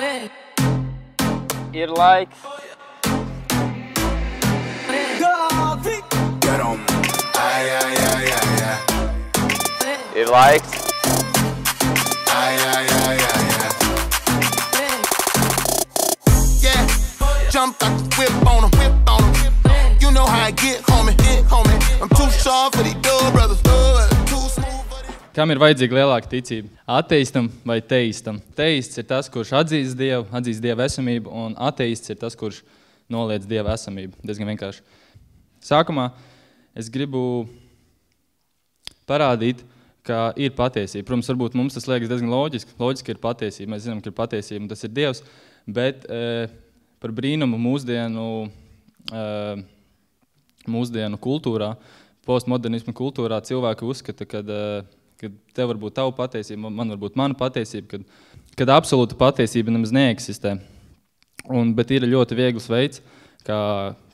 Ir laiks. Ir laiks. Yeah, jumped out the whip on him. You know how I get, homie. I'm too sharp for these dub brothers. Too smooth for these. Kam ir vajadzīga lielāka ticība? Ateistam vai teistam? Teists ir tas, kurš atzīst Dievu esamību, un ateists ir tas, kurš noliedz Dieva esamību. Diezgan vienkārši. Sākumā es gribu parādīt, ka ir patiesība. Protams, varbūt mums tas liekas diezgan loģiski. Loģiski ir patiesība. Mēs zinām, ka ir patiesība, un tas ir Dievs. Bet par brīnumu mūsdienu kultūrā, postmodernismu kultūrā cilvēki uzskata, ka tev var būt tava patiesība, man var būt mana patiesība, kad absolūta patiesība nemaz neeksistē. Bet ir ļoti viegls veids, kā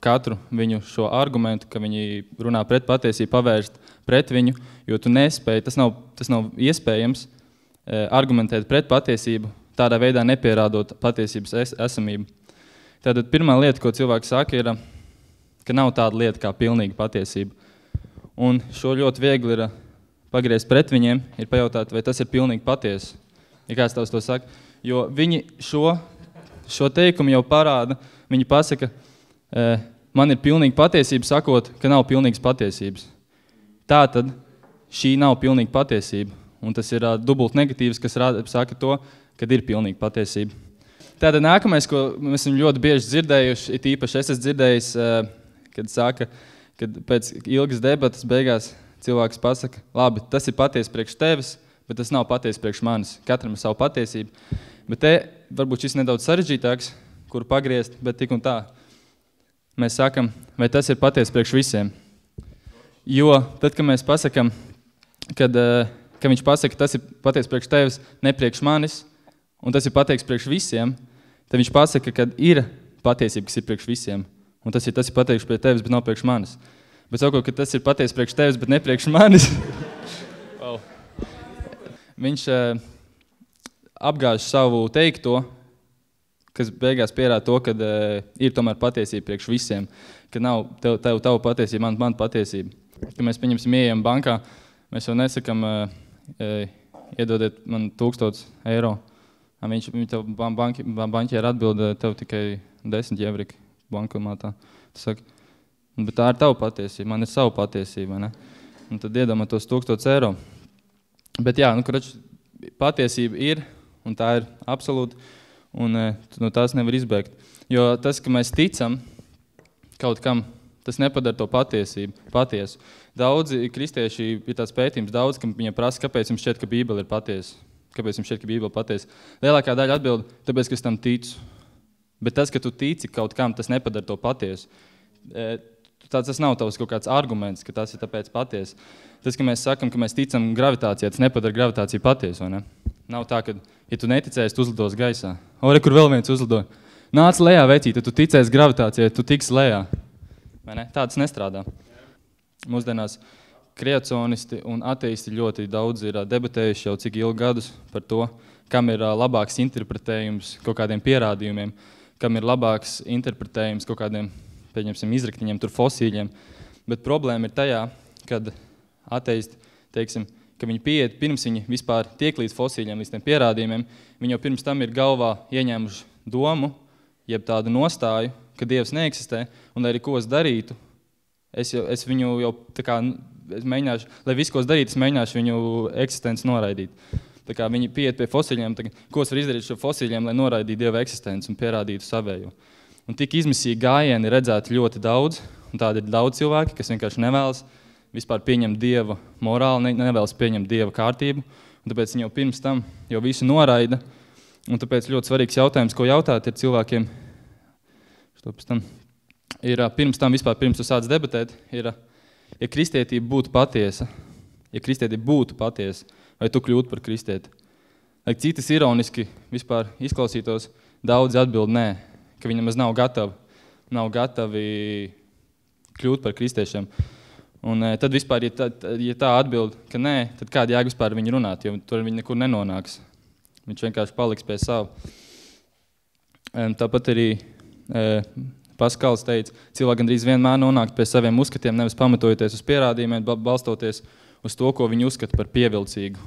katru viņu šo argumentu, ka viņi runā pret patiesību, pavērst pret viņu, jo tu nespēji, tas nav iespējams argumentēt pret patiesību, tādā veidā nepierādot patiesības esamību. Tātad pirmā lieta, ko cilvēki saka, ir, ka nav tāda lieta kā pilnīga patiesība. Un šo ļoti viegli ir pagriezt pret viņiem, ir pajautāt, vai tas ir pilnīgi patiesi. Ja kāds tavs to saka, jo viņi šo teikumu jau parāda, viņi pasaka, man ir pilnīga patiesība, sakot, ka nav pilnīgas patiesības. Tātad šī nav pilnīga patiesība, un tas ir dubult negatīvs, kas saka to, kad ir pilnīga patiesība. Tātad nākamais, ko mēs esam ļoti bieži dzirdējuši, it īpaši es esmu dzirdējis, kad saka, kad pēc ilgas debatas beigās cilvēks pasaka, labi, tas ir patiesi priekš tevis, bet tas nav patiesi priekš manis. Katram ir savu patiesību. Bet te varbūt šis nedaudz sarežģītāks, kuru pagriezt, bet tik un tā. Mēs sakam, vai tas ir patiesi priekš visiem. Jo tad, kad mēs pasakam, kad viņš pasaka, tas ir patiesi priekš tevis, ne priekš manis, un tas ir pateiks priekš visiem, tad viņš pasaka, ka ir patiesība, kas ir priekš visiem. Un tas ir pateikts priekš tevis, bet nav priekš manis. Bet sakot, ka tas ir patiesi priekš tevis, bet ne priekš manis. Wow. Viņš apgāž savu teikto, kas beigās pierāda to, ka ir tomēr patiesība priekš visiem. Ka nav tavu patiesība, man patiesība. Kad mēs pieņemsim ieejam bankā, mēs jau nesakam, iedodiet man 1000 eiro. Viņi tev banķieri atbild, tev tikai 10 evriki bankomātā. Tu saki, bet tā ir tava patiesība, man ir savu patiesība, ne? Un tad iedomā tos 1000 eiro. Bet jā, patiesība ir, un tā ir absolūta, un no tās nevar izbēgt. Jo tas, ka mēs ticam kaut kam, tas nepadara to patiesu. Daudzi kristieši ir tāds pētījums, daudz, kam viņiem prasa, kāpēc jums šķiet, ka Bībele ir patiesa. Kāpēc jums šķiet, ka Bībele patiesa? Lielākā daļa atbild, tāpēc, ka es tam ticu. Bet tas, ka tu tici kaut kam, tas nepadara to patiesu. Tas nav tavs kaut kāds arguments, ka tas ir tāpēc patiesa. Tas, ka mēs sakam, ka mēs ticam gravitācijā, tas nepadara gravitāciju patiesu, vai ne? Nav tā, ka, ja tu neticēsi, tu uzlidos gaisā. Ore, kur vēl viens uzlido? Nāc lejā, vecīt, ja tu ticēsi gravitācijai, tu tiksi lejā. Vai ne? Tā tas nestrādā. Mūsdienās kreacionisti un ateisti ļoti daudz ir debatējuši jau cik ilgu gadus par to, kam ir labāks interpretējums kaut kādiem pierādījumiem, kam ir labāks interpretējums kaut kādiem, pieņemsim, izraktiņiem, tur fosīļiem. Bet problēma ir tajā, kad ateisti, teiksim, ka viņi pieiet, pirms viņi vispār tiek līdz fosīļiem, līdz tiem pierādījumiem, viņi jau pirms tam ir galvā ieņēmuši domu, jeb tādu nostāju, ka Dievs neeksistē, un lai arī ko es darītu, es viņu jau tā kā, es mēģināšu, lai visu, ko es darītu, es mēģināšu viņu eksistenci noraidīt. Tā kā viņi pieiet pie fosīļiem, ko es varu izdarīt šo fosīļiem, lai noraidītu Dieva eksistenci un pierādītu savējo. Un tik izmisīgi gājieni redzēt ļoti daudz, un tādi ir daudz cilvēki, kas vienkārši nevēlas vispār pieņemt Dieva morāli, nevēlas pieņemt Dieva kārtību, un tāpēc viņi jau pirms tam jau visu noraida, un tāpēc ļoti svarīgs jautājums, ko jautāt ir cilvēkiem, ir pirms tam vispār, pirms tu sāc debatēt, ir, ja kristietība būtu patiesa, vai tu kļūtu par kristieti? Lai citas ironiski vispār izklausītos, daudzi atbild nē, ka viņi nemaz nav gatavi kļūt par kristiešiem. Un tad vispār, ja tā atbild, ka nē, tad kāda jēga vispār viņi runāt, jo tur viņi nekur nenonāks. Viņš vienkārši paliks pie savu. Tāpat arī Paskals teica, cilvēki gandrīz vienmēr nonākt pie saviem uzskatiem, nevis pamatojoties uz pierādījumiem, balstoties uz to, ko viņi uzskata par pievilcīgu.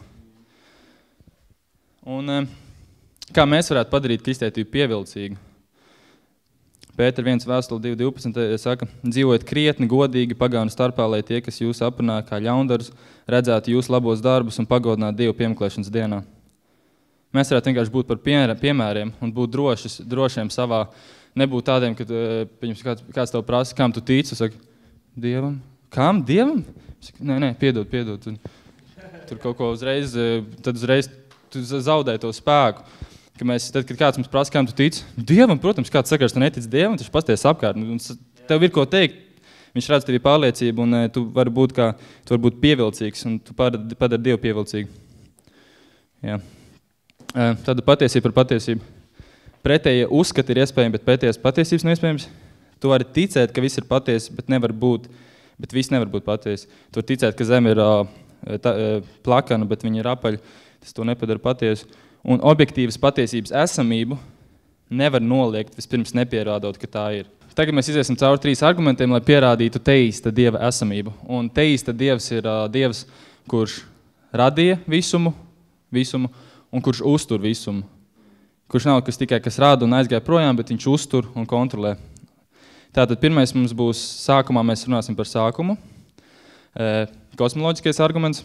Un kā mēs varētu padarīt kristētību pievilcīgu? Pētera 1 vēstule 2.12 saka, dzīvojiet krietni, godīgi, pagānu starpā, lai tie, kas jūs aprunā kā ļaundarus, redzētu jūs labos darbus un pagodinātu Dievu piemeklēšanas dienā. Mēs varētu vienkārši būt par piemēriem un būt drošiem savā, nebūt tādiem, kad kāds tev prasa, kam tu tici, saka, Dievam. Kam? Dievam? Nē, piedod. Tur kaut ko uzreiz tu zaudē to spēku. Tad, kad kāds mums prasa, kam tu tici, Dievam, protams, kāds saka, tu netici Dievam, taču pasties apkārt. Tev ir ko teikt, viņš redz tevi pārliecību, un tu vari būt pievilcīgs, un tu padari Dievu pievilcīgu. Jā. Tāda patiesība par patiesību. Pretējie uzskati ir iespējami, bet pretējās patiesības nav iespējams. Tu vari ticēt, ka viss ir patiesi, bet viss nevar būt patiesi. Tu vari ticēt, ka zeme ir plakana, bet viņa ir apaļa. Tas to nepadara patiesu. Un objektīvas patiesības esamību nevar noliegt, vispirms nepierādot, ka tā ir. Tagad mēs iziesim cauri 3 argumentiem, lai pierādītu teista Dieva esamību. Un teista Dievs ir Dievs, kurš radīja visumu, un kurš uztur visumu. Kurš nav tikai kas rāda un aizgāja projām, bet viņš uztur un kontrolē. Tātad pirmais mums būs sākumā, mēs runāsim par sākumu. Kosmoloģiskais arguments,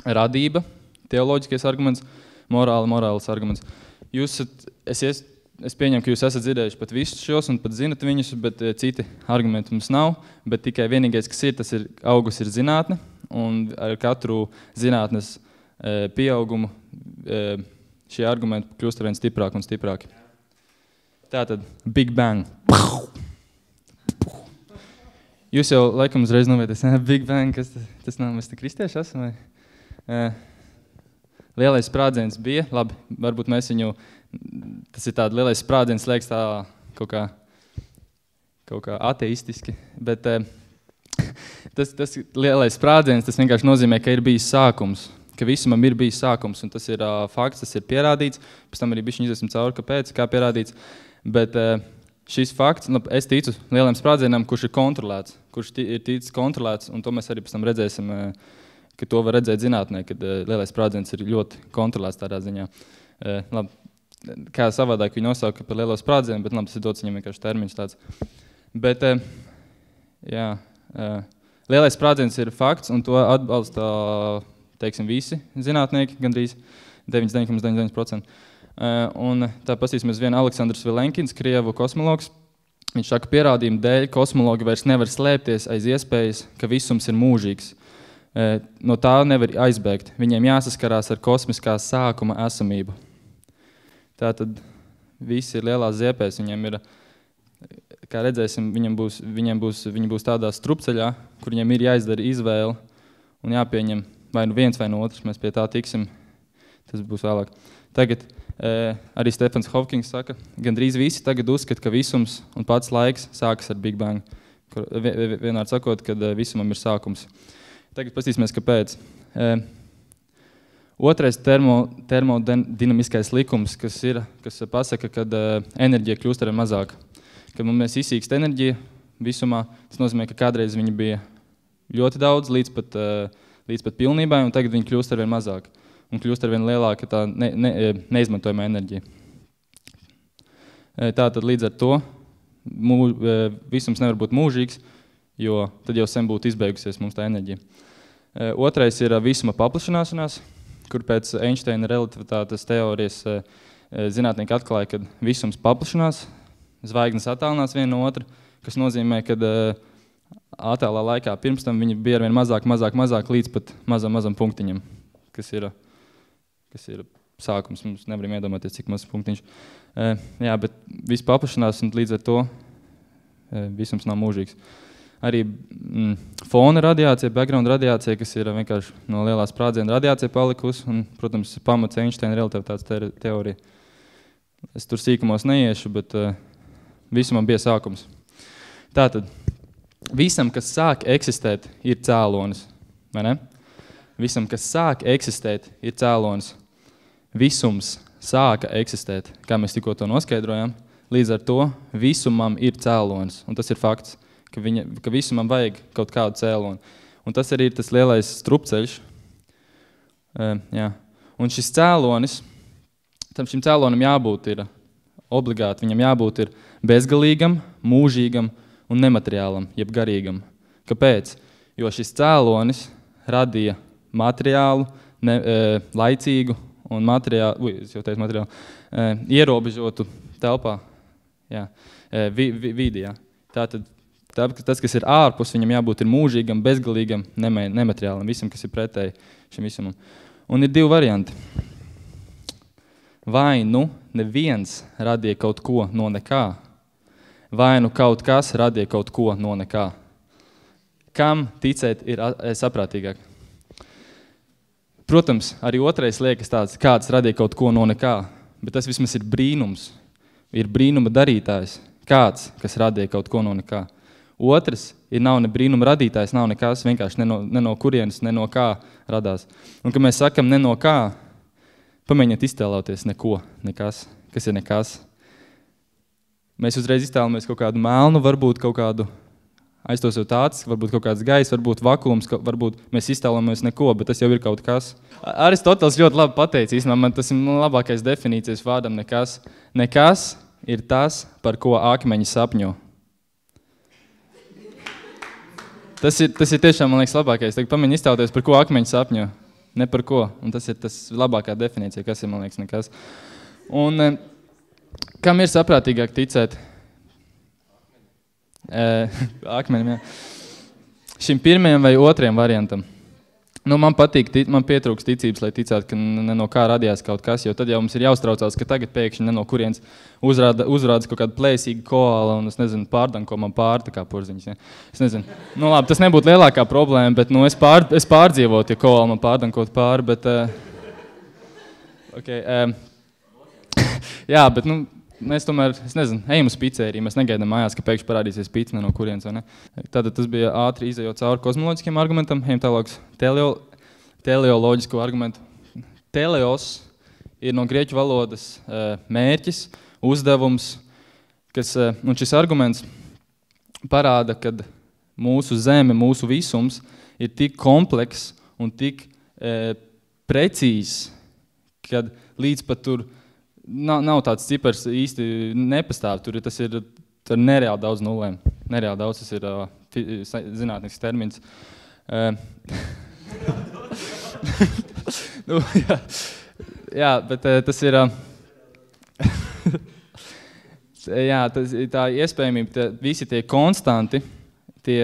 radība, teoloģiskais arguments, morāls arguments. Es pieņemu, ka jūs esat dzirdējuši pat visus šos un pat zinat viņus, bet citi argumenti mums nav. Bet tikai vienīgais, kas tas ir augus ir zinātne, un ar katru zinātnes pieaugumu šie argumenti kļūst arvien stiprāki un stiprāki. Tātad, Big Bang. Jūs jau laikam uzreiz novieties, Big Bang, kas tas nav, mēs te kristieši esam, vai? Lielais sprādziens bija, labi, varbūt mēs viņu, tas ir tāda lielais sprādziens, liekas tā kaut kā ateistiski, bet tas lielais sprādziens, tas vienkārši nozīmē, ka ir bijis sākums. Ka visumam ir bijis sākums, un tas ir fakts, tas ir pierādīts. Pēc tam arī bišķiņ iziesim cauri, kāpēc, kā pierādīts. Bet šis fakts, es ticu lieliem sprādzienam, kurš ir kontrolēts, ir ticis kontrolēts, un to mēs arī pēc tam redzēsim, ka to var redzēt zinātnē, kad lielais sprādziens ir ļoti kontrolēts tādā ziņā. Kā savādāk viņi nosauka par lielo sprādzienu, bet tas ir dots viņam vienkārši termiņš tāds. Bet, lielais sprādziens ir fakts, un to atbalsta teiksim, visi zinātnieki, gandrīz 99,99%. Un tā pasīsimies vienu Aleksandrs Vilenkins, Krievu kosmologs. Viņš saka, pierādījumu dēļ kosmologi vairs nevar slēpties aiz iespējas, ka visums ir mūžīgs. No tā nevar aizbēgt. Viņiem jāsaskarās ar kosmiskā sākuma esamību. Tātad visi ir lielās ziepēs. Viņiem ir, kā redzēsim, viņi būs tādā strupceļā, kur viņiem ir jāizdara izvēle un jāpieņem vai nu viens vai no otrs, mēs pie tā tiksim, tas būs vēlāk. Tagad arī Stefans Hawkings saka, gandrīz visi tagad uzskata, ka visums un pats laiks sākas ar Big Bang. Vienmēr sakot, kad visumam ir sākums. Tagad pastīsimies, kāpēc. Otrais termodinamiskais likums, kas pasaka, kad enerģija kļūst arvien mazāk. Kad mēs izsīkst enerģiju visumā, tas nozīmē, ka kādreiz viņa bija ļoti daudz, līdz pat pilnībai, un tagad viņi kļūst arvien mazāk. Un kļūst arvien lielāka tā neizmantojamā enerģija. Tātad līdz ar to visums nevar būt mūžīgs, jo tad jau sen būtu izbeigusies mums tā enerģija. Otrais ir visuma paplašināšanās, kur pēc Einsteina relativitātes teorijas zinātnieki atklāja, ka visums paplašinās, zvaigznes attālinās viena no otra, kas nozīmē, ka attēlā laikā pirms tam viņi bija arvien mazāk līdz pat mazam punktiņam, kas ir sākums. Mums nevaram iedomāties, cik mazs punktiņš. Bet viss paplašanās un līdz ar to visums nav mūžīgs. Arī fona radiācija, background radiācija, kas ir vienkārši no lielās sprādziena radiācija palikusi un, protams, pamats Einsteina relativitātes teorija. Es tur sīkumos neiešu, bet visumam bija sākums. Tātad, visam, kas sāk eksistēt, ir cēlonis, vai ne? Visam, kas sāk eksistēt, ir cēlonis. Visums sāka eksistēt, kā mēs tikko to noskaidrojām, līdz ar to visumam ir cēlonis. Un tas ir fakts, ka visumam vajag kaut kādu cēloni. Un tas arī ir tas lielais strupceļš. Jā. Un šis cēlonis, šim cēlonim jābūt ir obligāti, viņam jābūt ir bezgalīgam, mūžīgam un nemateriālam, jeb garīgam. Kāpēc? Jo šis cēlonis radīja materiālu, laicīgu un ierobežotu telpā, vidi. Jā. Tātad tas, kas ir ārpus, viņam jābūt ir mūžīgam, bezgalīgam, nemateriālam, visam, kas ir pretēji šim visumam. Un ir 2 varianti. Vai nu neviens radīja kaut ko no nekā, vai nu kaut kas radīja kaut ko no nekā. Kam ticēt ir saprātīgāk? Protams, arī otrais liekas tāds, kāds radīja kaut ko no nekā, bet tas vismaz ir brīnums. Ir brīnuma darītājs. Kāds, kas radīja kaut ko no nekā. Otrs nav ne brīnuma radītājs, nav nekas, vienkārši ne no kurienes, ne no kā radās. Un, kad mēs sakam ne no kā, pamēģiniet iztēloties neko, nekas, kas ir nekas. Mēs uzreiz iztēlamies kaut kādu melnu, varbūt kaut kādu aiztosot acis, varbūt kaut kāds gaiss, varbūt vakums, varbūt mēs iztēlamies neko, bet tas jau ir kaut kas. Aristoteles ļoti labi pateica, man tas ir labākais definīcijas vārdam nekas. Nekas ir tas, par ko akmeņi sapņo. Tas ir tiešām, man liekas, labākais. Tagad pamēģini iztēloties, par ko akmeņi sapņo. Ne par ko. Un tas ir tas labākā definīcija, kas ir, man liekas, nekas. Un kam ir saprātīgāk ticēt? Akmeņiem, jā. Šim pirmajam vai otrajam variantam. Man pietrūks ticības, lai ticētu, ka ne no kā radījās kaut kas, jo tad jau mums ir jāuztraucās, ka tagad pēkšņi ne no kurienes uzrādas kaut kāda plēsīga koala un es nezinu, pārdanko man pāri tā kā porziņas. Ja? Es nezinu. Labi, tas nebūtu lielākā problēma, bet es pārdzīvotu, ja koala man pārdankot pāri, bet... jā, bet mēs tomēr, es nezinu, ejam uz pizzeriju, mēs negaidām mājās, ka pēkšņi parādīsies pizza ne no kurienes, vai ne? Tātad tas bija ātri izejot cauri kozmoloģiskiem argumentam, ejam tālāk teleoloģisko argumentu. Teleos ir no grieķu valodas mērķis, uzdevums, un šis arguments parāda, ka mūsu zeme, mūsu visums ir tik kompleks un tik precīzs, kad līdz pat tur nav tāds cipars īsti nepastāv. Tas ir nereāli daudz nulēm. Nereāli daudz, tas ir zinātnisks termins. Jā, bet tas ir... jā, tā iespējamība, visi tie konstanti, tie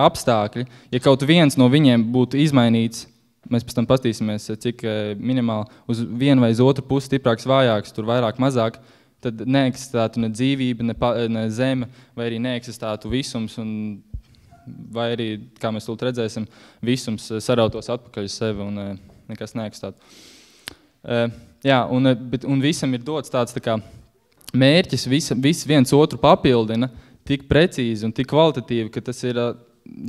apstākļi, ja kaut viens no viņiem būtu izmainīts, mēs pēc tam pastīsimies, cik minimāli uz vienu vai uz otru pusi stiprāks, vājāks, tur vairāk, mazāk, tad neeksistētu ne dzīvība, ne zeme, vai arī neeksistētu visums, vai arī, kā mēs tūlīt redzēsim, visums sarautos atpakaļ uz sevi un nekas neeksistētu. Jā, un visam ir dots tāds tā kā mērķis, viens otru papildina tik precīzi un tik kvalitatīvi, ka tas ir...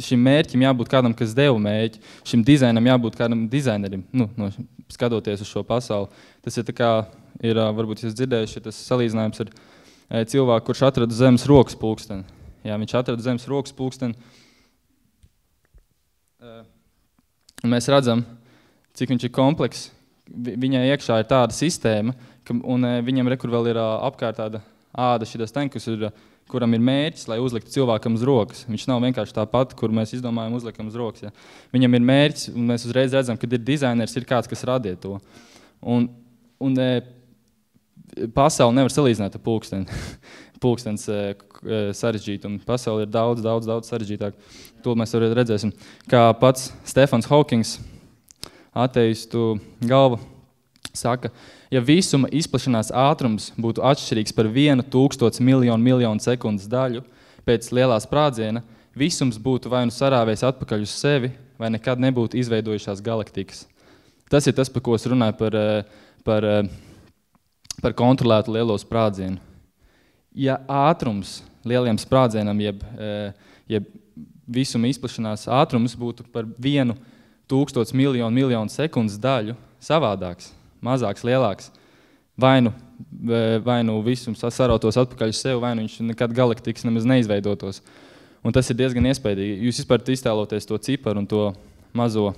Šim mērķim jābūt kādam, kas deva mērķi. Šim dizainam jābūt kādam dizainerim, skatoties uz šo pasauli. Tas ir tā kā, varbūt jūs dzirdējuši, tas salīdzinājums ar cilvēku, kurš atrada zemes rokas pulksteni. Jā, viņš atrada zemes rokas pulksteni. Un mēs redzam, cik viņš ir kompleks. Viņai iekšā ir tāda sistēma, un viņam rekur vēl ir apkārt tāda āda šitas tankus, kuram ir mērķis, lai uzliktu cilvēkam uz rokas. Viņš nav vienkārši tāpat, kur mēs izdomājam uzliekam uz rokas. Ja. Viņam ir mērķis, un mēs uzreiz redzam, kad ir dizainers, ir kāds, kas radīja to. Un pasauli nevar salīdzināt ar pulksteni. Pulkstens sarežģīt, un pasauli ir daudz sarežģītāk. To mēs arī redzēsim. Kā pats Stefans Hawkings, ateistu galva, saka, ja visuma izplašanās ātrums būtu atšķirīgs par 1,000 miljonu sekundes daļu pēc lielā sprādziena, visums būtu vai nu sarāvējis atpakaļ uz sevi, vai nekad nebūtu izveidojušās galaktikas. Tas ir tas, par ko es runāju par kontrolētu lielo sprādzienu. Ja ātrums lieliem sprādzienam, jeb visuma izplašanās ātrums būtu par 1,000 miljonu sekundes daļu savādāks, mazāks, lielāks, vai nu visums sarautos atpakaļ uz sevi, vai nu viņš nekad galaktikas nemaz neizveidotos. Un tas ir diezgan iespaidīgi. Jūs vispār iztēloties to ciparu un to mazo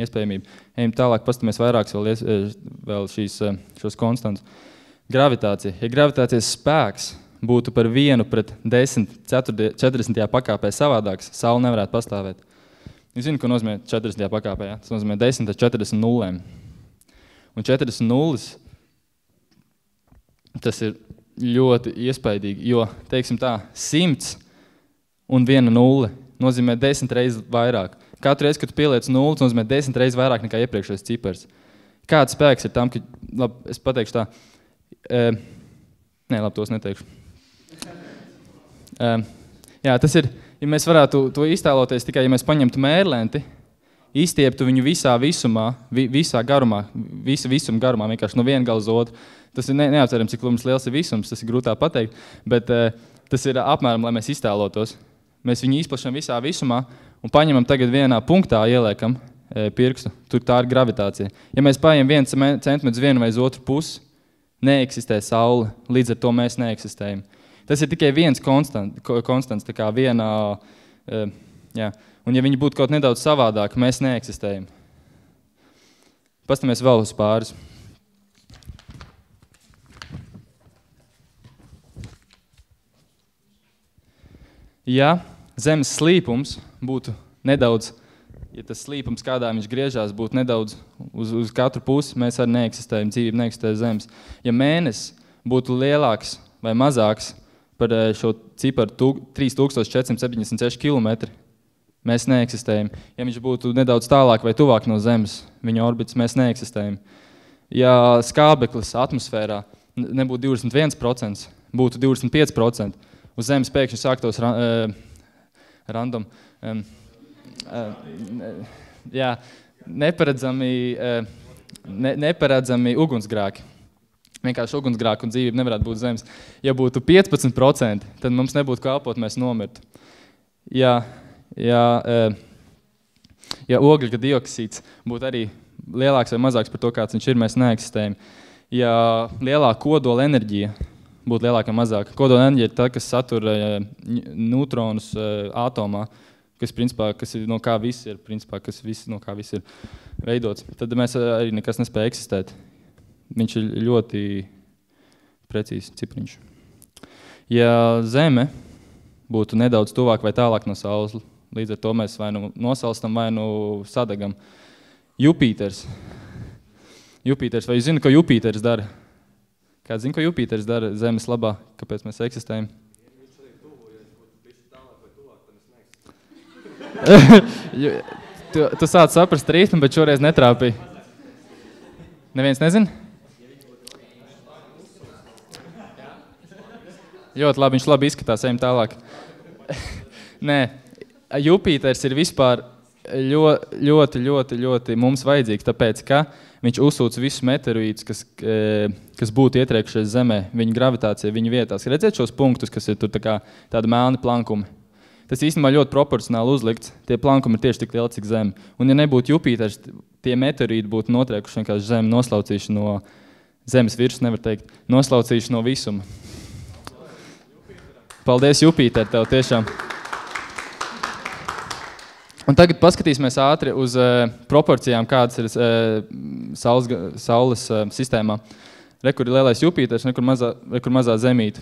iespējamību. Ejam tālāk, pastamies vairāks vēl šos konstants. Gravitācija. Ja gravitācijas spēks būtu par 1 pret 10 40. pakāpē savādāks, Saule nevarētu pastāvēt. Jūs zinu, ko nozīmē 40. pakāpē, ja? Tas nozīmē 10 ar 40 nullēm. Un 40 nulles, tas ir ļoti iespaidīgi, jo, teiksim tā, 100 un 1 nulle nozīmē 10 reizes vairāk. Katru reizi, kad tu pieliec nulli, tas nozīmē 10 reizes vairāk nekā iepriekšējais cipars. Kāds spēks ir tam, ka, labi, es pateikšu tā, tos neteikšu. Jā, tas ir, ja mēs varētu to iztēloties tikai, ja mēs paņemtu mērlenti, izstieptu viņu visā visumā, visā garumā, visuma garumā, vienkārši no viena gala uz otru. Tas ir neaptverams, cik liels ir visums, tas ir grūtā pateikt, bet tas ir apmēram, lai mēs iztēlotos. Mēs viņu izplašam visā visumā un paņemam tagad vienā punktā, ieliekam pirkstu, tur tā ir gravitācija. Ja mēs paņem 1 centimetru uz vienu vai uz otru pusi, neeksistē Saule, līdz ar to mēs neeksistējam. Tas ir tikai viens konstants, tā kā vienā, jā. Un ja viņi būtu kaut nedaudz savādāk, mēs neeksistējam. Pastamies vēl uz pāris. Ja Zemes slīpums būtu nedaudz, ja tas slīpums, kādā viņš griežās, būtu nedaudz uz katru pusi, mēs arī neeksistējam, dzīvība neeksistē Zemes. Ja Mēnesis būtu lielāks vai mazāks par šo ciparu 3476 km, mēs neeksistējam. Ja viņš būtu nedaudz tālāk vai tuvāk no Zemes, viņa orbitas, mēs neeksistējam. Ja skābeklis atmosfērā nebūtu 21%, būtu 25%, uz Zemes pēkšņi sāktos random, neparedzami ugunsgrēki. Vienkārši ugunsgrēku un dzīvība nevarētu būt Zemes. Ja būtu 15%, tad mums nebūtu kā elpot, mēs nomirtu. Ja ogļu dioksīds būtu arī lielāks vai mazāks par to, kāds viņš ir, mēs neeksistējam. Ja lielāka kodola enerģija būtu lielāka vai mazāka. Kodola enerģija ir tā, kas satur neutronus atomā, kas ir no kā viss ir, principā, no kā viss ir veidots. Tad mēs arī nekas nespēja eksistēt. Viņš ir ļoti precīzs cipriņš. Ja Zeme būtu nedaudz tuvāk vai tālāk no Saules, līdz ar to mēs vai nu nosalstam, vai nu sadegam. Jupīters, vai jūs zināt, ko Jupīters dara? Kāds zina, ko Jupīters dara Zemes labā? Kāpēc mēs eksistējam? Tu sāc saprast rītmu, bet šoreiz netrāpīja. Neviens nezina? Ļoti labi, viņš labi izskatās, ejam tālāk. Nē, Jupīters ir vispār ļoti mums vajadzīgs, tāpēc, ka viņš uzsūc visus meteorītus, kas būtu ietriekušies Zemē, viņa gravitācija, viņa vietās. Redzēt šos punktus, kas ir tur tādi melni plankumi? Tas īstenībā ļoti proporcionāli uzlikts. Tie plankumi ir tieši tik lieli, cik Zeme. Un ja nebūtu Jupīters, tie meteorīti būtu notriekuši vienkārši Zemi, noslaucījuši no Zemes virsmas, nevar teikt, noslaucījuši no visuma. Paldies, Jupīter, tev tiešām. Un tagad paskatīsimies ātri uz proporcijām, kādas ir Saules sistēmā. Rekur ir lielais Jupīters, rekur mazā Zemīte.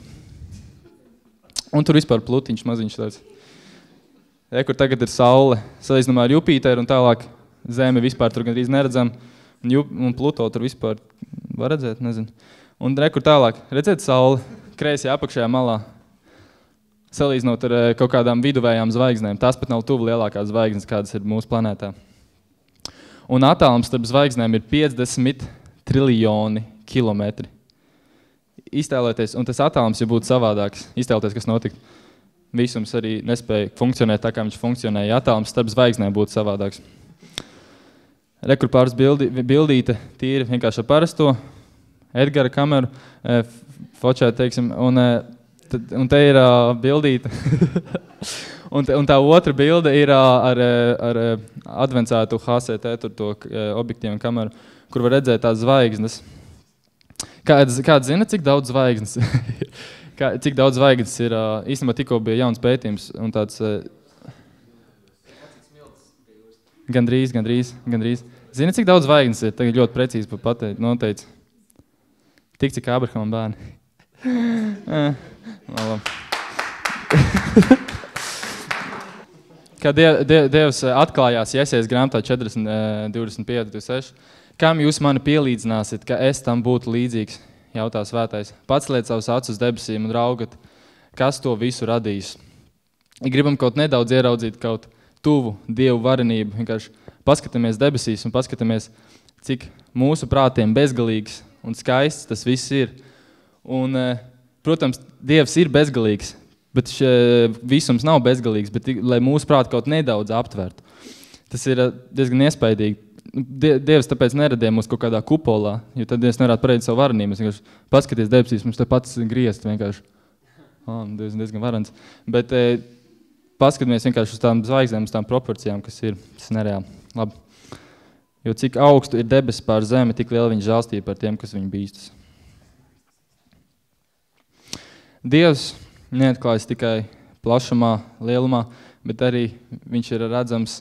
Un tur vispār plutiņš maziņš tāds. Rekur tagad ir Saule, salīdzinājumā ar Jupīteru un tālāk Zeme vispār tur gandrīz neredzam. Un Pluto tur vispār var redzēt, nezinu. Un rekur tālāk, redzēt Saule, kreisajā apakšējā malā. Salīdzinot ar kaut kādām viduvējām zvaigznēm. Tās pat nav tuvu lielākās zvaigznes, kādas ir mūsu planētā. Un attālums starp zvaigznēm ir 50 triljoni kilometri. Iztēloties, un tas attālums, ja būtu savādāks, iztēloties, kas notiktu. Visums arī nespēja funkcionēt tā, kā viņš funkcionēja. Ja attālums starp zvaigznēm būtu savādāks. Rekur pāris bildīte tīri vienkārši ar parasto Edgara kameru, fočēt, teiksim, un te ir bildīte. un tā otra bilde ir ar advancētu HCT, tur to objektīvu kameru. kur var redzēt tās zvaigznes. Kāds zina, cik daudz zvaigznes? Cik daudz zvaigznes ir? Īstenībā tikko bija jauns pētījums un tāds... Gandrīz. Zini, cik daudz zvaigznes ir? Tagad ļoti precīzi noteica. Tik, cik Abrahamam bērni. Kā Dievs atklājās Jesajas grāmatā 40, 25, 26. Kam jūs mani pielīdzināsiet, ka es tam būtu līdzīgs, jautā svētais. Paceliet savus acis uz debesīm un raugat, kas to visu radījis. Ja gribam kaut nedaudz ieraudzīt kaut tuvu Dievu varenību, vienkārši paskatāmies debesīs un paskatāmies, cik mūsu prātiem bezgalīgs un skaists tas viss ir. Un, protams, Dievs ir bezgalīgs, bet visums nav bezgalīgs, bet lai mūsu prāti kaut nedaudz aptvertu. Tas ir diezgan iespaidīgi. Dievs tāpēc neradīja mūs kaut kādā kupolā, jo tad Dievs nevarētu parādīt savu varenību. Mēs vienkārši paskaties debesīs, mums te pats griezt vienkārši. Dievs diezgan varens. Bet paskatāmies vienkārši uz tām zvaigznēm, uz tām proporcijām, kas ir. Tas ir nereāli. Labi. Jo cik augstu ir debesis pār zemi, tik liela viņa žēlstība par tiem, kas viņu bīstas. Dievs neatklājas tikai plašumā, lielumā, bet arī viņš ir redzams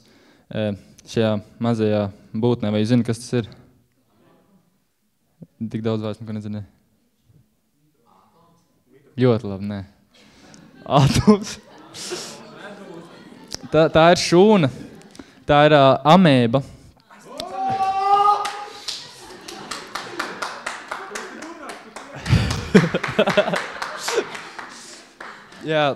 šajā mazajā būtnē. Vai jūs zini, kas tas ir? Tik daudz vairs neko nezinu. Ļoti labi, nē. Atoms. Tā ir šūna. Tā ir amēba. Jā,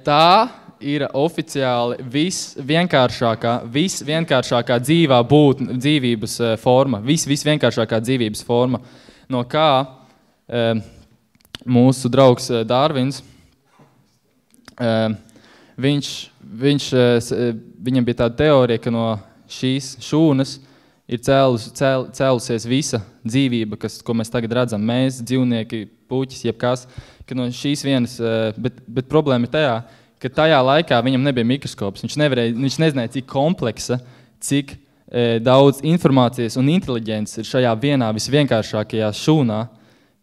tā ir oficiāli visvienkāršākā dzīvības forma, visvienkāršākā dzīvības forma, no kā mūsu draugs Darvins, viņam bija tāda teorija, ka no šīs šūnas ir cēlusies visa dzīvība, ko mēs tagad redzam, mēs, dzīvnieki, puķis, jebkas, ka no šīs vienas, bet problēma ir tajā, ka tajā laikā viņam nebija mikroskops, viņš nezināja, cik kompleksa, cik daudz informācijas un inteliģences ir šajā vienā visvienkāršākajā šūnā,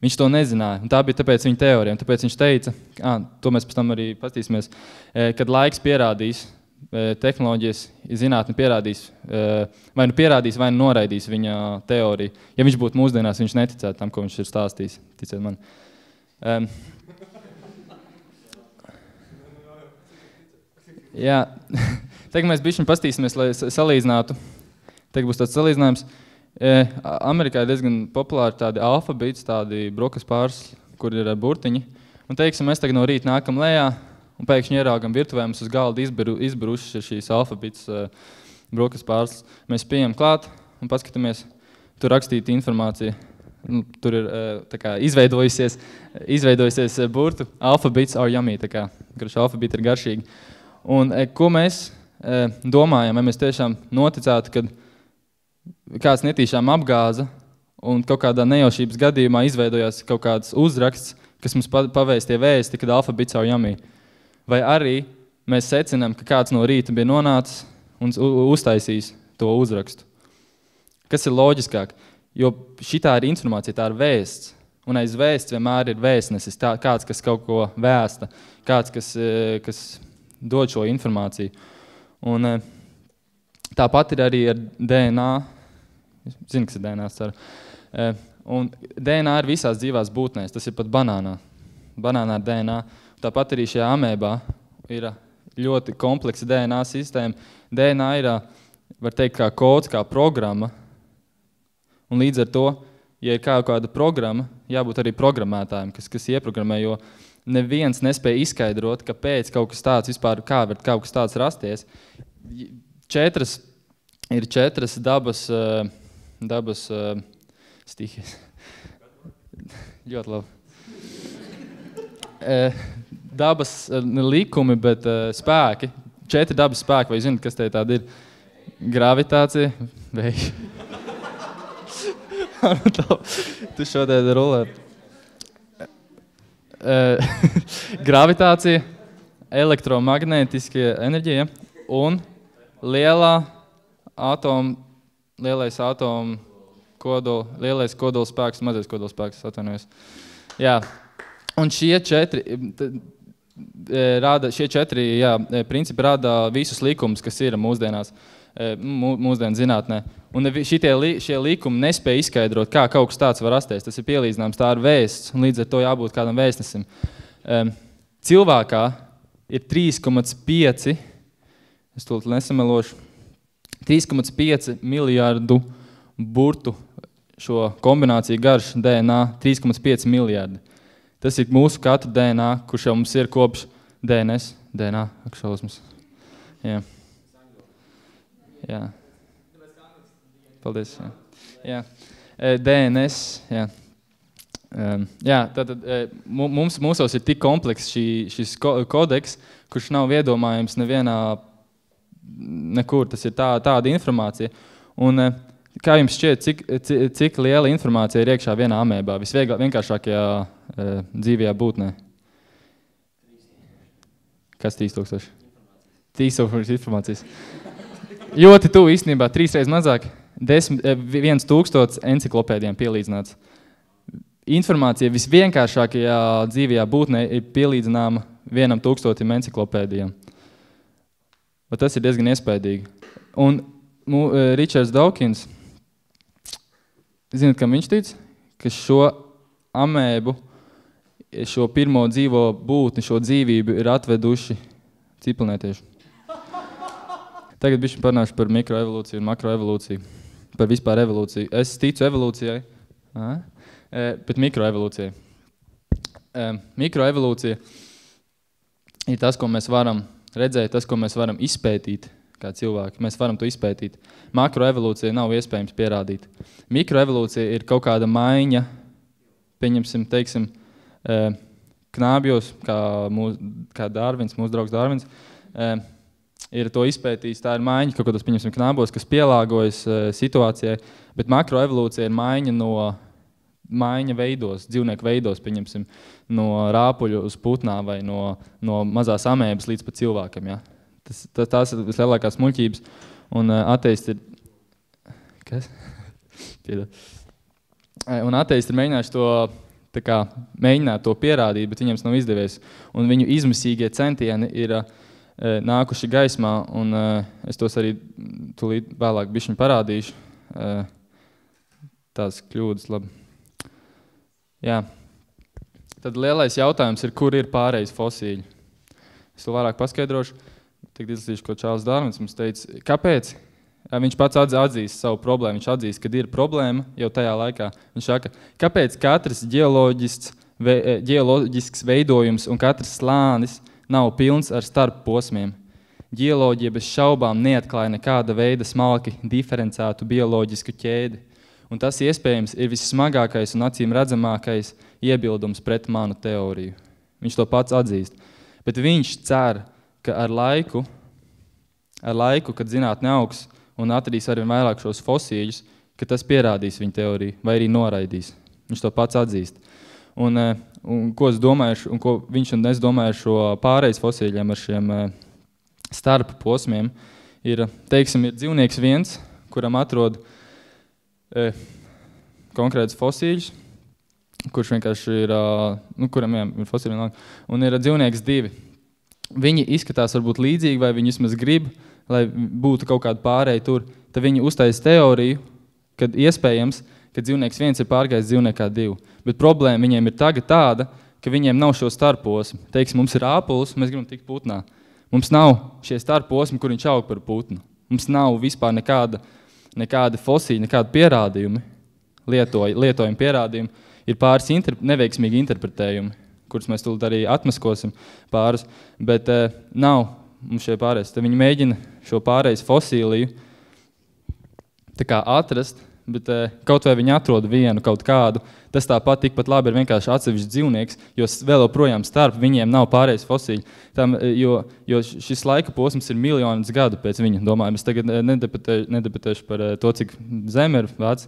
viņš to nezināja, un tā bija tāpēc viņa teorija, un tāpēc viņš teica, to mēs pēc tam arī pastīsimies, kad laiks pierādīs, tehnoloģijas, zinātne pierādīs, vai nu pierādīs, vai nu noraidīs viņa teoriju. Ja viņš būtu mūsdienās, viņš neticētu tam, ko viņš ir stāstījis, ticiet man. Jā, tagad mēs bišķiņ pastīsimies, lai salīdzinātu. Tagad būs tāds salīdzinājums. Amerikā ir diezgan populāri tādi alfabīts, tādi brokas pārsli, kur ir burtiņi. Un teiksim, mēs tagad no rīta nākam lejā, un pēkšņi ieraugam virtuvē, mums uz galda izbrušas ir šīs alfabītas brokas pārslis. Mēs pieejam klāt un paskatāmies, tur rakstīta informācija. Tur ir tā kā izveidojusies burtu. Alfabīts are yummy, tā kā alfabīti ir garšīgi. Un ko mēs domājam, ja mēs tiešām noticētu, kad kāds netīšām apgāza un kaut kādā nejaušības gadījumā izveidojās kaut kāds uzraksts, kas mums pavēstie vēsti, kad alfabīts are yummy. Vai arī mēs secinām, ka kāds no rīta bija nonācis un uztaisījis to uzrakstu. Kas ir loģiskāk? Jo šitā ir informācija, tā ir vēsts. Un aiz vēsts vienmēr ir vēstnesis, kāds, kas kaut ko vēsta, kāds, kas dod šo informāciju. Un tāpat ir arī ar DNA. Zinu, kas ir DNA, es ceru. Un DNA ir visās dzīvās būtnēs, tas ir pat banānā. Banānā ir DNA. Tāpat arī šajā amēbā ir ļoti kompleksa DNA sistēma. DNA ir, var teikt, kā kods, kā programma. Un līdz ar to, ja ir kāda programma, jābūt arī programmētājiem, kas ieprogrammē, jo neviens nespēja izskaidrot, kāpēc kaut kas tāds vispār, kā var kaut kas tāds rasties. Ir četras dabas stihijas. Ļoti labi. Dabas likumi, bet spēki. 4 dabas spēki, vai zināt, kas te tāda ir? Gravitācija, vējš. Tu šodien rulē. Gravitācija, elektromagnetiskie enerģija un lielais atomu lielais kodolspēks, mazais kodolspēks, atvainojos. Jā, un šie četri principi rāda visus likumus, kas ir mūsdienās, mūsdienu zinātnē. Un šie likumi nespēja izskaidrot, kā kaut kas tāds var rasties. Tas ir pielīdzināms, tā ir vēsts, un līdz ar to jābūt kādam vēstnesim. Cilvēkā ir 3,5, es tūlīt nesamelošu, 3,5 miljārdu burtu šo kombināciju garš DNA, 3,5 miljārdi. Tas ir mūsu katru DNA, kurš jau mums ir kopš DNA, ak šausmas. Jā. Jā. Paldies. Jā. DNS, jā. Jā, tātad mūsos ir tik komplekss šis kodeks, kurš nav iedomājams nekur, tas ir tāda informācija. Un kā jums šķiet, cik liela informācija ir iekšā vienā amēbā, vienkāršākajā dzīvajā būtnē? Kas 3000? 3000 informācijas. Ļoti tuvu īstenībā, 3 reizes mazāk, 1000 enciklopēdijām pielīdzināts. Informācija visvienkāršākajā dzīvajā būtnē ir pielīdzināma 1000 enciklopēdijām. Tas ir diezgan iespaidīgi. Un Richards Dawkins, zināt, kam viņš tic? Ka šo amēbu, šo pirmo dzīvo būtni, šo dzīvību ir atveduši cipelnietieši. Tagad bišķi parunāšu par mikroevolūciju un makroevolūciju, par vispār evolūciju. Es ticu evolūcijai, bet mikroevolūcijai. Mikroevolūcija ir tas, ko mēs varam redzēt, tas, ko mēs varam izpētīt kā cilvēki. Mēs varam to izpētīt. Makroevolūcija nav iespējams pierādīt. Mikroevolūcija ir kaut kāda maiņa, teiksim, knābjos, kā Dārvins, mūsu draugs Dārvins, ir to izpētījis, tā ir maiņa, kaut kādos, knābos, kas pielāgojas situācijai, bet makroevolūcija ir maiņa veidos, dzīvnieku veidos, no rāpuļu uz putnā vai no mazās amēbas līdz pat cilvēkam. Ja? Tās ir vislielākās muļķības, un ateisti ir... Kas? Un ateisti ir mēģinājuši to, mēģināt to pierādīt, bet viņiem nav izdevies. Un viņu izmisīgie centieni ir nākuši gaismā, un es tos arī tūlīt vēlāk bišķiņ parādīšu. Tās kļūdas, labi. Jā. Tad lielais jautājums ir, kur ir pārējais fosīļi. Es to vairāk paskaidrošu. Tik izlasīšu, ko Čārls Dārvins mums teica. Kāpēc? Viņš pats atzīst savu problēmu. Viņš atzīst, kad ir problēma jau tajā laikā. Viņš saka, kāpēc katrs ģeoloģisks veidojums un katrs slānis nav pilns ar starpposmiem? Ģeoloģija bez šaubām neatklāja nekāda veida smalki diferencētu bioloģisku ķēdi. Un tas iespējams ir vissmagākais un acīm redzamākais iebildums pret manu teoriju. Viņš to pats atzīst. Bet viņš cer, ka ar laiku, kad zinātne augs un atradīs arvien vairāk šos fosīļus, ka tas pierādīs viņa teoriju vai arī noraidīs. Viņš to pats atzīst. Un ko es domāju, un ko viņš un es domāju šo pārējais fosīļiem ar šiem starp posmiem, ir dzīvnieks viens, kuram atrod konkrēts fosīļus, kurš vienkārši ir, kuram ir fosīļi, un ir dzīvnieks divi. Viņi izskatās varbūt līdzīgi, vai viņi vismaz grib, lai būtu kaut kāda pārēja tur, tad viņi uztais teoriju, kad iespējams, ka dzīvnieks viens ir pārgājis dzīvniekā divu. Bet problēma viņiem ir tagad tāda, ka viņiem nav šo starposmu. Teiksim, mums ir āpulis, mēs gribam tikt putnā. Mums nav šie starposmi, kur viņš aug par putnu. Mums nav vispār nekādi fosīļi, nekādi pierādījumi, lietojumi pierādījumi. Ir pāris neveiksmīgi interpretējumi, kurus mēs tūlīt arī atmaskosim pāris, bet nav mums šie pārējais. Tad viņi mēģina šo pārējais fosīliju atrast, bet kaut vai viņi atrod vienu kaut kādu, tas tāpat tikpat labi ir vienkārši atsevišķs dzīvnieks, jo vēl joprojām starp viņiem nav pārējais fosīļi, jo šis laika posms ir miljonus gadu pēc viņa domājuma. Es tagad nedebatēšu par to, cik zeme ir vāc,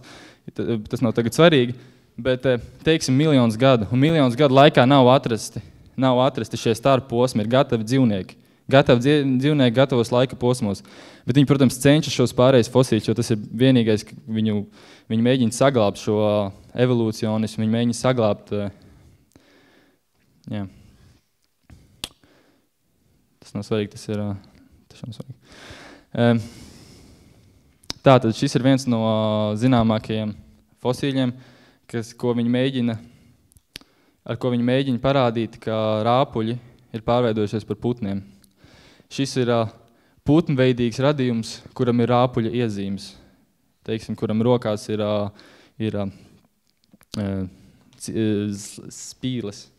tas nav tagad svarīgi, bet teiksim miljonus gadu, un miljonus gadu laikā nav atrasti šie starp posmi, ir gatavi dzīvnieki. Gatavi dzīvnieki gatavos laika posmos. Bet viņi, protams, cenšas šos pārējais fosīļus, jo tas ir vienīgais, ka viņi mēģina saglābt šo evolūcionismu, viņi mēģina saglābt. Jā. Tas nav svarīgi, tas ir tiešām svarīgi. Tātad šis ir viens no zināmākajiem fosīļiem, ar ko viņi mēģina parādīt, ka rāpuļi ir pārveidojušies par putniem. Šis ir putnveidīgs radījums, kuram ir rāpuļa iezīmes. Teiksim, kuram rokās ir spīles,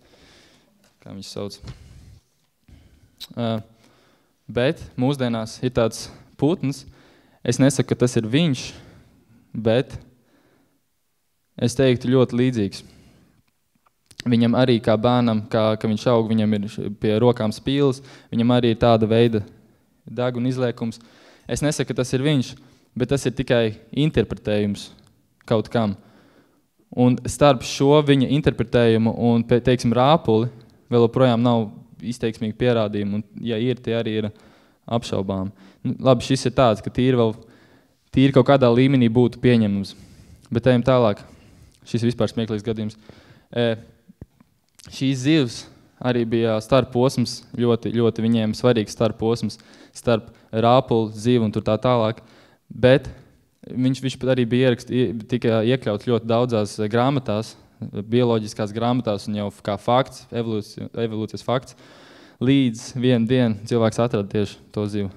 kā viņš sauc. Bet mūsdienās ir tāds putns, es nesaku, ka tas ir viņš, bet es teiktu ļoti līdzīgs. Viņam arī kā bērnam, ka viņš aug, viņam ir pie rokām spīles, viņam arī ir tāda veida deguna izliekums. Es nesaku, ka tas ir viņš, bet tas ir tikai interpretējums kaut kam. Un starp šo viņa interpretējumu un, teiksim, rāpuli vēl joprojām nav izteiksmīgi pierādījumi, un ja ir, tie arī ir apšaubām. Labi, šis ir tāds, ka tīri kaut kādā līmenī būtu pieņemams. Bet ejam tālāk. Šis ir vispār smieklīgs gadījums. Šīs zivs arī bija starp posms, ļoti, ļoti viņiem svarīgs starp posms, starp rāpuli, zivu un tur tā tālāk. Bet viņš arī bija tika iekļauts ļoti daudzās grāmatās, bioloģiskās grāmatās un jau kā fakts, evolūcijas fakts, līdz vienu dienu cilvēks atrada tieši to zivu.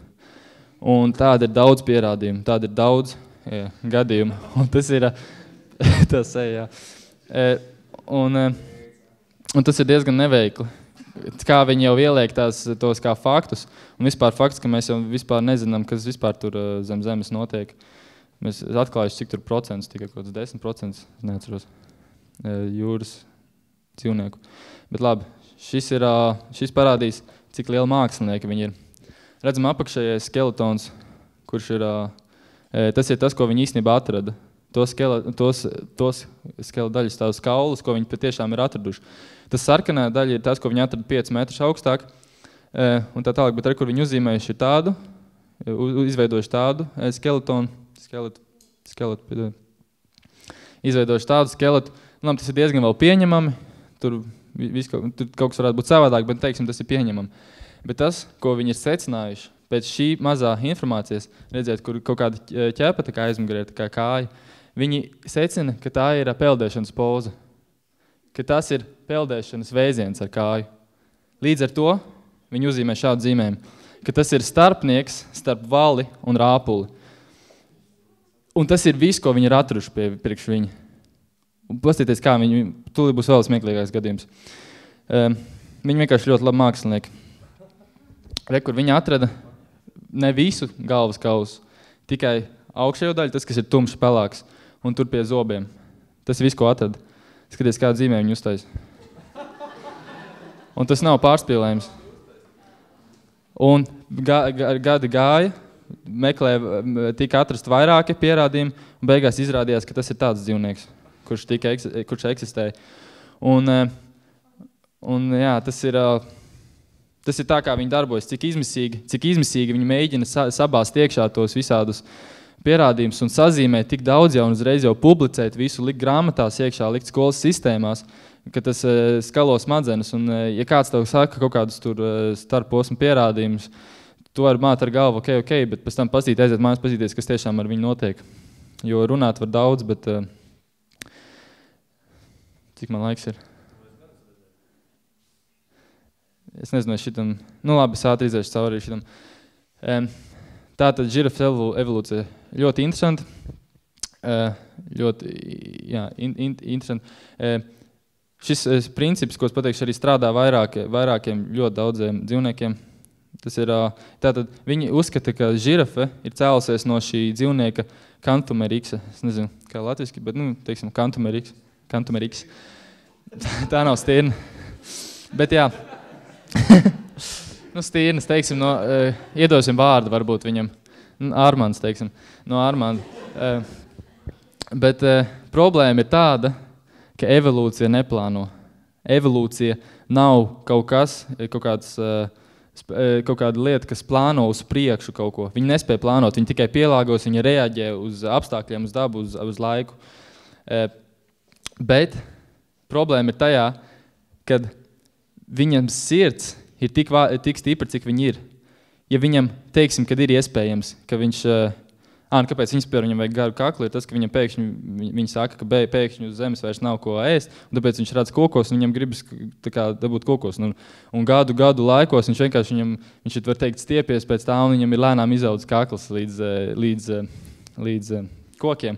Un tāda ir daudz pierādījumu, tāda ir daudz gadījumu. Un tas ir tas, jā. Un tas ir diezgan neveikli. Kā viņi jau ieliek tos kā faktus, un vispār fakts, ka mēs jau vispār nezinām, kas vispār tur zem zemes notiek. Mēs atklājuši, cik tur procents, tikai kaut kāds 10%, neatceros, jūras dzīvnieku. Bet labi, šis parādīs, cik liela mākslinieki viņi ir. Redzam apakšējais skeletons, kurš ir, tas ir tas, ko viņi īstenībā atrada. Tos skeletu daļas, tās kaulus, ko viņi patiešām ir atraduši. Tas sarkanā daļa ir tas, ko viņi atrada 5 metrus augstāk, un tā tālāk, bet ar kur viņi uzzīmējuši tādu, izveidojuši tādu izveidojuši tādu skeletu. Labi, tas ir diezgan vēl pieņemami, tur kaut kas varētu būt savādāk, bet teiksim, tas ir pieņemami. Bet tas, ko viņi ir secinājuši, pēc šī mazā informācijas, redzēt, kur kaut kāda ķepa tā kā aizmuguriet, kā kāja, viņi secina, ka tā ir peldēšanas poza, ka tas ir peldēšanas vēziens ar kāju. Līdz ar to viņi uzzīmē šādu zīmējumu, ka tas ir starpnieks starp vali un rāpuli. Un tas ir viss, ko viņi ir atraduši priekš viņa. Un pastīties, kā viņi, tūlīt būs vēl smieklīgāks gadījums. Viņi vienkārši ļoti labi mākslinieki. Kur viņi atrada ne visu galvas kausu, tikai augšējo daļu, tas, kas ir tumšs pelāks, un tur pie zobiem. Tas ir viss, ko atrada. Skaties, kādu zīmē viņi uztais. Un tas nav pārspīlējums. Un gadi gāja, tika atrast vairāki pierādījumi, un beigās izrādījās, ka tas ir tāds dzīvnieks, kurš eksistēja. Un jā, tas ir tā, kā viņi darbojas, cik izmisīgi viņi mēģina sabāzt iekšā tos visādus pierādījumus un sazīmēt tik daudz jau un uzreiz jau publicēt visu, likt grāmatās iekšā, likt skolas sistēmās, ka tas skalo smadzenes. Un ja kāds tev saka kaut kādus tur starposmu pierādījumus, to var māt ar galvu, ok, bet pēc tam aiziet mājās pazīties, kas tiešām ar viņu notiek. Jo runāt var daudz, bet cik man laiks ir? Es nezinu, šitam, labi, es ātri iziešu cauri šitam. Tātad žirafa evolūcija ļoti interesanti. Interesanti. Šis princips, ko es pateikšu, arī strādā vairākiem ļoti daudziem dzīvniekiem. Tas ir, tātad viņi uzskata, ka žirafa ir cēlusies no šī dzīvnieka Cantumeriksa. Es nezinu, kā latviski, bet, teiksim, Cantumeriks. Tā nav stirna. Bet jā. Stīrnes, teiksim, iedosim vārdu varbūt viņam. Armands, teiksim, no Armanda. Bet problēma ir tāda, ka evolūcija neplāno. Evolūcija nav kaut kāds kaut kāda lieta, kas plāno uz priekšu kaut ko. Viņi nespēja plānot, viņi tikai pielāgos, viņi reaģē uz apstākļiem, uz dabu, uz laiku. Bet problēma ir tajā, kad viņam sirds ir tik stipra, cik viņi ir. Ja viņam, teiksim, kad ir iespējams, ka viņš... kāpēc viņam vajag garu kaklu, ir tas, ka viņam pēkšņi, viņi saka, ka pēkšņi uz zemes vairs nav ko ēst, un tāpēc viņš redz kokos, un viņam gribas dabūt kokos. Un gadu laikos viņš var teikt stiepies pēc tā, un viņam ir lēnām izaudzis kakls līdz kokiem.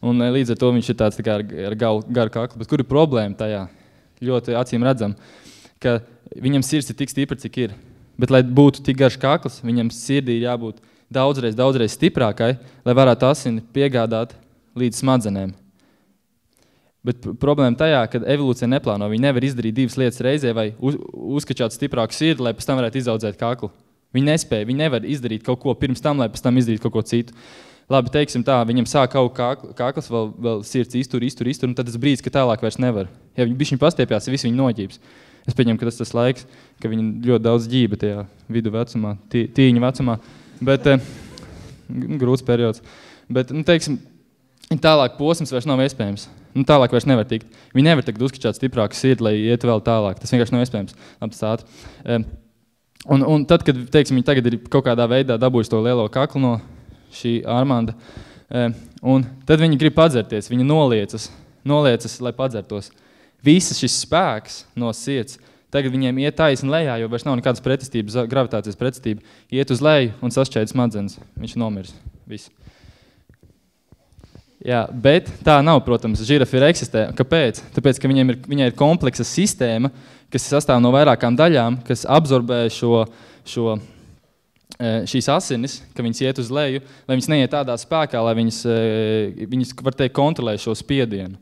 Un līdz ar to viņš ir tāds ar garu kaklu. Bet kur ir problēma tajā? Ļoti acīm redzam, ka viņam sirds ir tik stipra, cik ir. Bet, lai būtu tik garš kakls, viņam sirdī ir jābūt daudzreiz stiprākai, lai varētu asini piegādāt līdz smadzenēm. Bet problēma tajā, ka evolūcija neplāno. Viņi nevar izdarīt divas lietas reizē vai uzkačāt stiprāku sirdi, lai pēc tam varētu izaudzēt kaklu. Viņi nespēja, viņi nevar izdarīt kaut ko pirms tam, lai pēc tam izdarīt kaut ko citu. Labi, teiksim tā, viņam sāk kaut kakls, vēl sirds iztur, un tad tas brīdis, ka tālāk vairs nevar. Ja viņi pastiepjās, visi viņi noģības. Es pieņemu, ka tas laiks, ka viņi ļoti daudz ģība tajā vidu vecumā, tīņa vecumā. Bet grūts periods. Bet, teiksim, tālāk posms vairs nav iespējams. Tālāk vairs nevar tikt. Viņi nevar tagad uzkačāt stiprāku sirdi, lai iet vēl tālāk. Tas vienkārši nav iespējams. Labi, stāti. Un tad, kad, teiksim, viņi tagad ir kaut kādā veidā dabūjuši to lielo kaklu no šī Armanda, un tad viņi grib padzerties. Viņi noliecas, lai padzertos. Visas šis spēks no sirds tagad viņiem iet taisni lejā, jo vairs nav nekādas pretestības, gravitācijas pretestība. Iet uz leju un sašķēda smadzenes. Viņš nomirs. Viss. Jā, bet tā nav, protams, žirafa ir eksistē. Kāpēc? Tāpēc, ka viņai ir kompleksa sistēma, kas sastāv no vairākām daļām, kas absorbē šīs asinis, ka viņas iet uz leju, lai viņas neiet tādā spēkā, lai viņas var teikt, kontrolē šo spiedienu.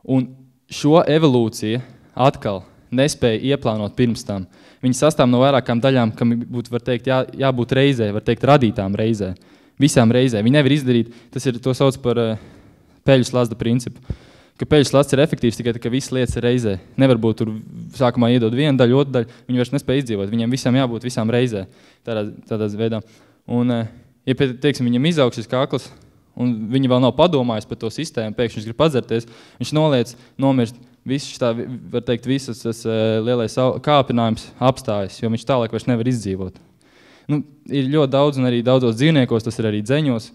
Un šo evolūciju atkal nespēja ieplānot pirms tam. Viņi sastāv no vairākām daļām, kam būtu, var teikt, jābūt reizē, var teikt, radītām reizē. Visām reizē. Viņi nevar izdarīt, to sauc par peļu slazda principu. Ka peļu slazds ir efektīvs tikai, ka visas lietas ir reizē. Nevar būt tur sākumā iedod vienu daļu, otru daļu, viņi vairs nespēja izdzīvot. Viņiem visām jābūt visām reizē. Tādā veidā. Un, ja, teiksim, viņam izaugs šis kakls, un viņi vēl nav padomājis par to sistēmu, pēkšņi viņš grib padzerties, viņš noliec, nomirst, var teikt, visas tas lielais kāpinājums apstājas, jo viņš tālāk vairs nevar izdzīvot. Ir ļoti daudz, un arī daudzos dzīvniekos, tas ir arī dzeņos,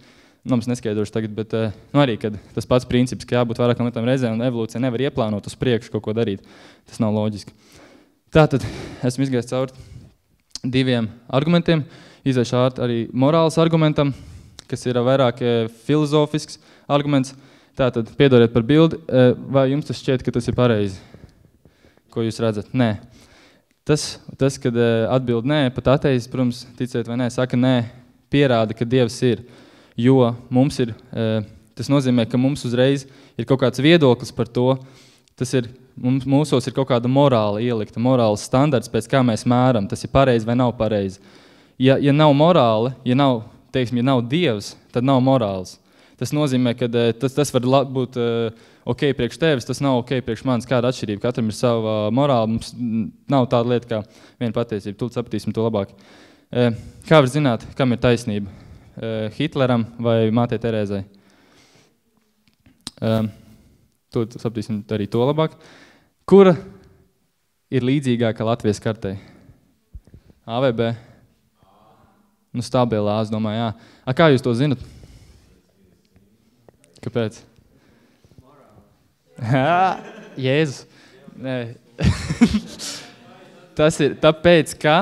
es neskaidrošu tagad, bet arī, kad tas pats princips, ka jābūt vairākām lietām reizē, un evolūcija nevar ieplānot uz priekšu kaut ko darīt. Tas nav loģiski. Tātad esmu izgājis cauri 2 argumentiem, izējuši arī morāls argumentam, kas ir vairāk filozofisks arguments. Tātad, piedodiet par bildi, vai jums tas šķiet, ka tas ir pareizi? Ko jūs redzat? Nē. Tas kad atbild nē, pat ateis, protams, ticēt vai nē, saka nē, pierāda, ka Dievs ir. Jo mums ir, tas nozīmē, ka mums uzreiz ir kaut kāds viedoklis par to, tas ir, mūsos ir kaut kāda morāla ielikta, morāls standarts, pēc kā mēs mēram, tas ir pareizi vai nav pareizi. Ja nav morāla, ja nav Dievs, tad nav morāls. Tas nozīmē, ka tas var būt ok priekš tevis, tas nav ok priekš manis, kāda atšķirība. Katram ir sava morāla, mums nav tāda lieta kā viena patiesība. Tūlīt sapratīsim to labāk. Kā var zināt, kam ir taisnība? Hitleram vai mātei Terēzai? Tūlīt sapratīsim arī to labāk. Kura ir līdzīgāka Latvijas kartei? A vai B? Stabilā, es domāju, jā. Kā jūs to zinat? Kāpēc? Jēzus. Tas ir tāpēc, ka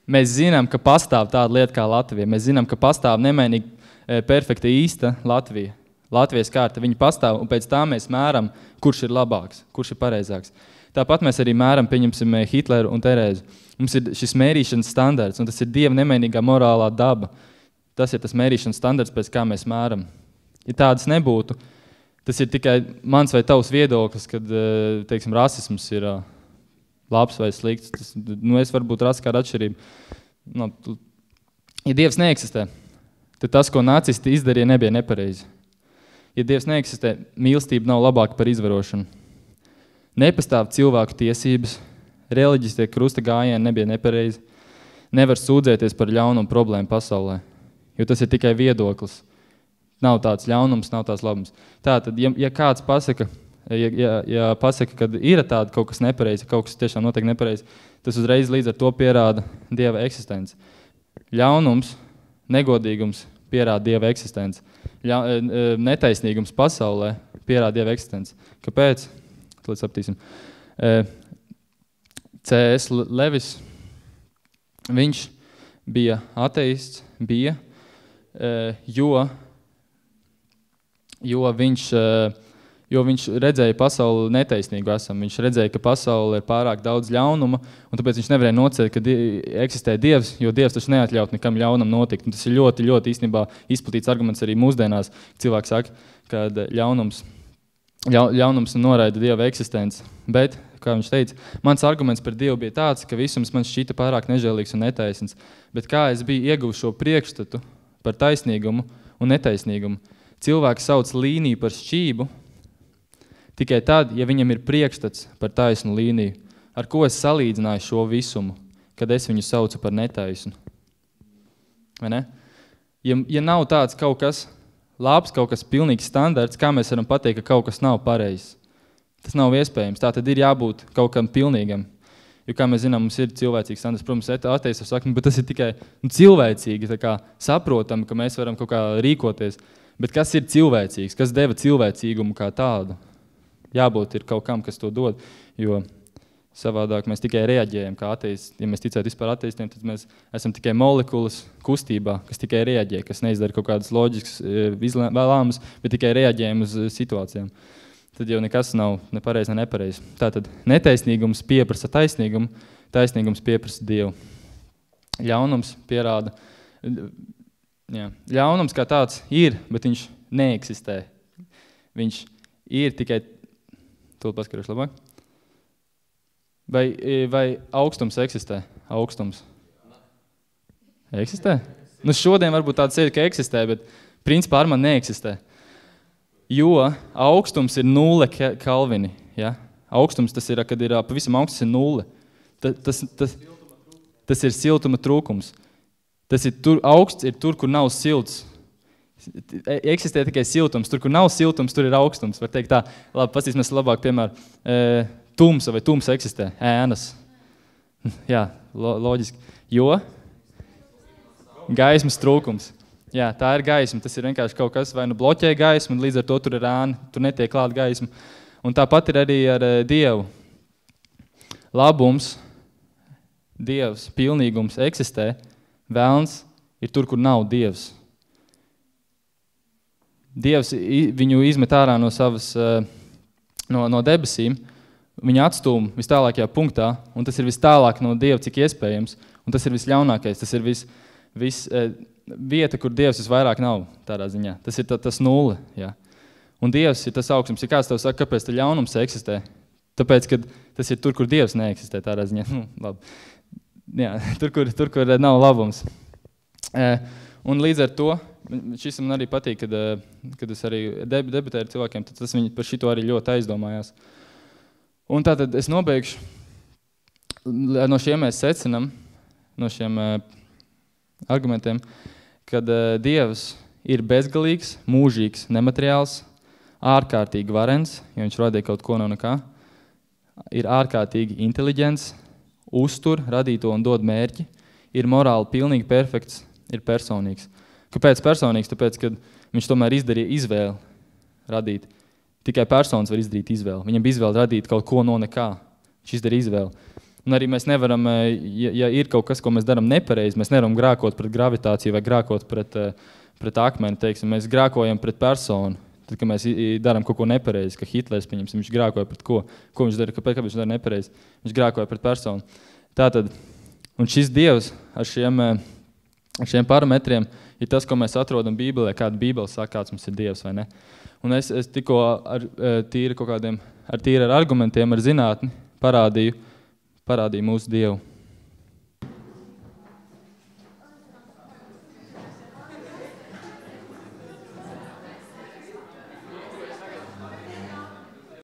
mēs zinām, ka pastāv tāda lieta kā Latvija. Mēs zinām, ka pastāv nemainīgi perfekta īsta Latvija. Latvijas kārta, viņi pastāv, un pēc tā mēs mēram, kurš ir labāks, kurš ir pareizāks. Tāpat mēs arī mēram, pieņemsim Hitleru un Terēzu. Mums ir šis mērīšanas standarts, un tas ir Dieva nemainīgā morālā daba. Tas ir tas mērīšanas standarts, pēc kā mēs mēram. Ja tādas nebūtu, tas ir tikai mans vai tavs viedoklis, kad, teiksim, rasisms ir labs vai slikts. Es varbūt rasu kādu atšķirību. Ja Dievs neeksistē, tad tas, ko nacisti izdarīja, nebija nepareizi. Ja Dievs neeksistē, mīlestība nav labāka par izvarošanu. Nepastāv cilvēku tiesības, reliģiskie krusta gājieni nebija nepareizi. nevar sūdzēties par ļaunumu problēmu pasaulē, jo tas ir tikai viedoklis. Nav tāds ļaunums, nav tāds labums. Tātad, ja kāds pasaka, ja pasaka, kad ir tāda kaut kas nepareizi, kaut kas tiešām notiek nepareizi, tas uzreiz līdz ar to pierāda Dieva eksistenci. Ļaunums, negodīgums pierāda Dieva eksistenci. Netaisnīgums pasaulē pierāda Dieva eksistenci. Kāpēc? Tad sapratīsim. C.S. Levis, viņš bija ateists, jo viņš redzēja pasauli netaisnīgu esam. Viņš redzēja, ka pasaule ir pārāk daudz ļaunuma, un tāpēc viņš nevarēja nocēt, ka eksistē Dievs, jo Dievs taču neatļaut nekam ļaunam notikt. Un tas ir ļoti, ļoti īstenībā izplatīts arguments arī mūsdienās. Cilvēki saka, ka ļaunums noraida Dieva eksistenci. Bet, kā viņš teica, mans arguments par Dievu bija tāds, ka visums man šķita pārāk nežēlīgs un netaisns. Bet kā es biju ieguvis šo priekšstatu par taisnīgumu un netaisnīgumu, cilvēks sauc līniju par šķību tikai tad, ja viņam ir priekšstats par taisnu līniju. Ar ko es salīdzināju šo visumu, kad es viņu saucu par netaisnu? Vai ne? Ja nav tāds kaut kas labs, kaut kas pilnīgs standarts, kā mēs varam pateikt, ka kaut kas nav pareizs? Tas nav iespējams. Tā tad ir jābūt kaut kam pilnīgam. Jo, kā mēs zinām, mums ir cilvēcīgs standarts. Protams, ateists saka, bet tas ir tikai cilvēcīgi, tā kā saprotam, ka mēs varam kaut kā rīkoties. Bet kas ir cilvēcīgs? Kas deva cilvēcīgumu kā tādu? Jābūt ir kaut kam, kas to dod, jo savādāk mēs tikai reaģējam kā ateisti. Ja mēs ticētu vispār ateistiem, tad mēs esam tikai molekulas kustībā, kas tikai reaģē, kas neizdara kaut kādas loģiskas lēmumus, bet tikai reaģējam uz situācijām. Tad jau nekas nav ne pareizi, ne nepareizi. Tātad netaisnīgums pieprasa taisnīgumu, taisnīgums pieprasa Dievu. Ļaunums pierāda. Ļaunums kā tāds ir, bet viņš neeksistē. Viņš ir tikai... Tūlīt paskatīšu labāk. Vai augstums eksistē? Augstums. Eksistē? Nu šodien varbūt tāds ir, ka eksistē, bet principā ar man neeksistē. Jo augstums ir 0 kelvini. Ja? Augstums tas ir, kad ir pavisam augsts ir 0. Tas ir siltuma trūkums. Tas ir augsts ir tur, kur nav silts. Eksistē tikai siltums. Tur, kur nav siltums, tur ir augstums. Var teikt tā, labi, pastīsimies labāk, piemēram, tumsa vai tumsa eksistē, ēnas. Jā, loģiski. Jo gaismas trūkums. Jā, tā ir gaisma. Tas ir vienkārši kaut kas, vai nu bloķē gaismu, un līdz ar to tur ir ēna, tur netiek klāt gaisma. Un tāpat ir arī ar Dievu. Labums, Dievs, pilnīgums eksistē, vēlns ir tur, kur nav Dievs. Dievs viņu izmet ārā no savas, no debesīm, viņu atstūm vis tālākajā punktā, un tas ir vis tālāk no Dieva, cik iespējams, un tas ir visļaunākais, tas ir vieta, kur Dievs visvairāk nav tādā ziņā. Tas ir tas 0, jā. Un Dievs ir tas augstums. Ja kāds tev saka, kāpēc te ļaunums eksistē? Tāpēc, ka tas ir tur, kur Dievs neeksistē tādā ziņā. Labi. Jā, tur, kur nav labums. Un līdz ar to, šis man arī patīk, kad es arī debatēju ar cilvēkiem, tad tas viņi par šito arī ļoti aizdomājās. Un tātad es nobeigšu, no šiem mēs secinam, no šiem argumentiem, kad Dievs ir bezgalīgs, mūžīgs, nemateriāls, ārkārtīgi varens, jo viņš radīja kaut ko no nekā, ir ārkārtīgi inteliģents, uztur, radīto un dod mērķi, ir morāli pilnīgi perfekts, ir personīgs. Kāpēc personīgs? Tāpēc, kad viņš tomēr izdarīja izvēli radīt. Tikai personas var izdarīt izvēli. Viņam bija izvēle radīt kaut ko no nekā. Viņš izdarīja izvēli. Un arī mēs nevaram, ja ir kaut kas, ko mēs darām nepareizi, mēs nevaram grākot pret gravitāciju vai grākot pret akmeni, teiksim. Mēs grākojam pret personu. Tad, kad mēs darām kaut ko nepareizi, ka Hitlers, pieņemsim, viņš grākoja pret ko? Ko viņš dara? Kāpēc viņš dara nepareizi? Viņš grākoja pret personu. Tātad, un šis Dievs ar šiem parametriem ir tas, ko mēs atrodam Bībelē, kāda Bībele saka, kāds mums ir Dievs, vai ne? Un es tikko ar argumentiem, ar zinātni parādīju mūsu Dievu.